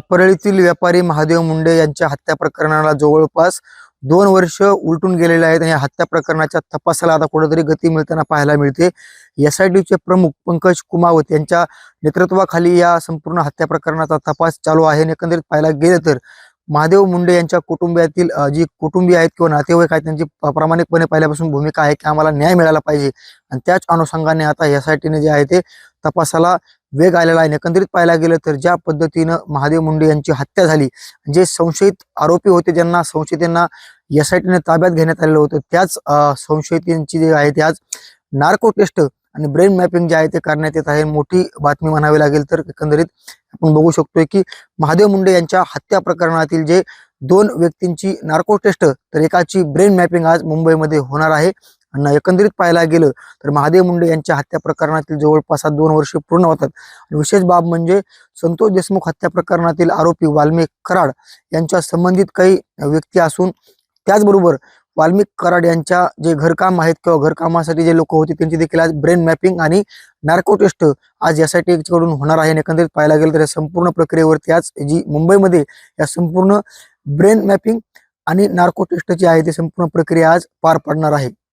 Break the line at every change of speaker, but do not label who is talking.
परळीतील व्यापारी महादेव मुंडे यांच्या हत्या प्रकरणाला जवळपास 2 वर्ष उलटून गेलेले आहेत आणि या हत्या प्रकरणाच्या तपासाला आता कुठेतरी गती मिळताना पाहायला मिळते। एसआयटीचे प्रमुख पंकज कुमावत यांच्या नेतृत्वाखाली या संपूर्ण हत्या प्रकरणाचा तपास चालू आहे। एकंदरीत पाहायला गेले तर महादेव मुंडे यांच्या कुटुंबियातील जी कुटुंबीय आहेत किंवा नातेवाईक आहेत त्यांची प्रामाणिकपणे पहिल्यापासून भूमिका आहे की आम्हाला न्याय मिळाला पाहिजे आणि त्याच अनुषंगाने आता एसआयटीने जे आहे ते तपासाला वेग आलेला आहे। एकंदरीत पाहायला गेलं तर ज्या पद्धतीनं महादेव मुंडे यांची हत्या झाली, जे संशयित आरोपी होते ज्यांना संशयितांना एसआयटीने ताब्यात घेण्यात आलेलं होतं, त्याच संशयितांची जे आहे ते आज नार्को टेस्ट आणि ब्रेन मॅपिंग जे आहे ते करण्यात येत आहे। मोठी बातमी म्हणावी लागेल तर एकंदरीत आपण बघू शकतोय की महादेव मुंडे यांच्या हत्या प्रकरणातील जे 2 व्यक्तींची नार्को टेस्ट तर एकाची ब्रेन मॅपिंग आज मुंबईमध्ये होणार आहे। आणि एकंदरीत पाहायला गेलं तर महादेव मुंडे यांच्या हत्या प्रकरणातील जवळपास 2 वर्ष पूर्ण होतात। विशेष बाब म्हणजे संतोष देशमुख हत्या प्रकरणातील आरोपी वाल्मिक कराड यांच्या संबंधित काही व्यक्ती असून त्याचबरोबर वाल्मिक कराड यांच्या जे घरकाम आहेत किंवा घरकामासाठी जे लोक होते त्यांची देखील आज ब्रेन मॅपिंग आणि नार्को टेस्ट आज एसआयटी कडून होणार आहे। एकंदरीत पाहायला गेलं तर या संपूर्ण प्रक्रियेवरती आज जी मुंबईमध्ये या संपूर्ण ब्रेन मॅपिंग आणि नार्को टेस्ट जी आहे ती संपूर्ण प्रक्रिया आज पार पडणार आहे।